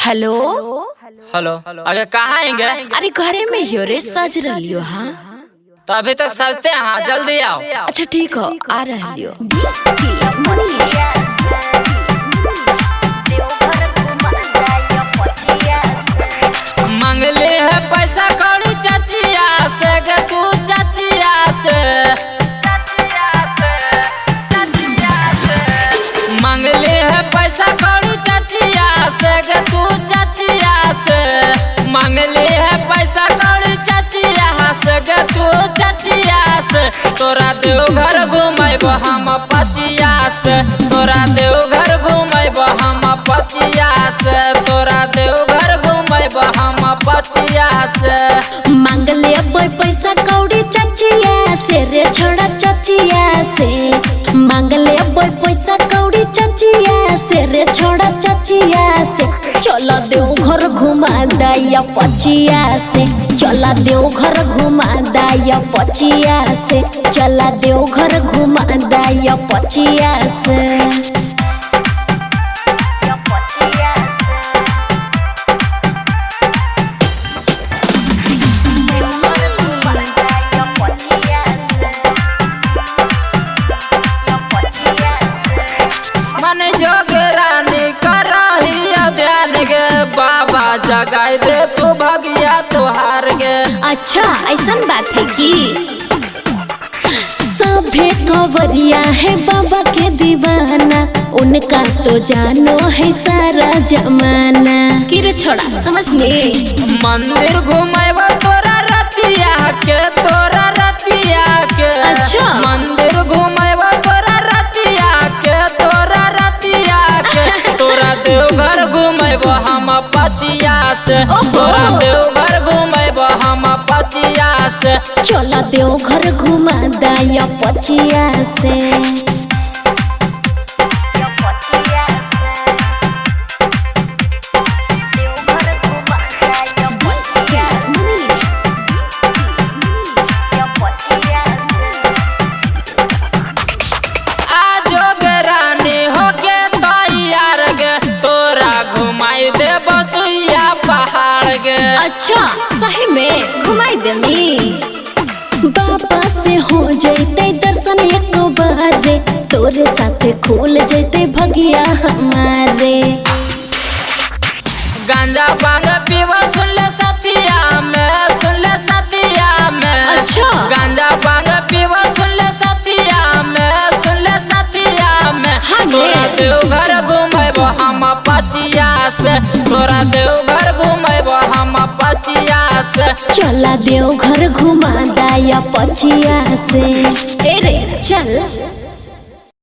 Hello. Hello. अगर कहाँ आएंगे? अरे घरे में ही हो रे, सज रहियो। हाँ तो अभी तक सजते हैं। हाँ जल्दी आओ। अच्छा ठीक हो, आ रहियो। मंगली है पैसा कौड़ी चचिया से गे तू चचिया से। मंगली है पैसा कौड़ी चचिया से गे तू चचिया से। मंगली है पैसा कौड़ी चचिया से गे तू चचिया से। तोरा देवघर घुमैब हम पचिया से। तोरा देवघर घुमैब हम पचिया से। तोरा देवघर घुमैब हम पचिया से। मांगले पैसा कौड़ी चचिया से रे छोड़ा चचिया से। मांगले पैसा कौड़ी चचिया से रे छोड़ा चचिया से। चला देवघर घुमा दाया पचिया से। चला देवघर घुमा दाया पचिया से। चला देवघर घुमा दाया पचिया से। मन जोग रानी करहिया ध्यान गे। बाबा जगाई दे तू भगिया तुहार गे। अच्छा ऐसा बात है कि सभे कवरिया है बाबा के दीवाना। उनका तो जानो है सारा जमाना। किरे छोड़ा समझ ले। मंदिर घुमाएब तोरा रतिया के। तोरा रतिया के। अच्छा। मंदिर घुमाएब तोरा रतिया के। तोरा रतिया के। तोरा देवघर घुमाएब हम पचिया से। तोरा देवघर घुमाएब हम पचिया से। चला देवघर घुमा दाया पचिया से। अच्छा सही में घुमाई देमी। बाबा से हो जैते दर्शन एक बार रे। तोरे साथे खोल जैते भगिया हमारे। गांजा भांग पीवा सुन ले सतिया में। सुन ले सतिया में। अच्छा। गांजा भांग पीवा सुन ले सतिया में। सुन ले सतिया में। हाँ तोरा देवघर घुमाएब हम पचिया से। तोरा देवघर घुमाएब हम पचिया से। चला देवघर घुमा दाया पचिया से। ए रे चल।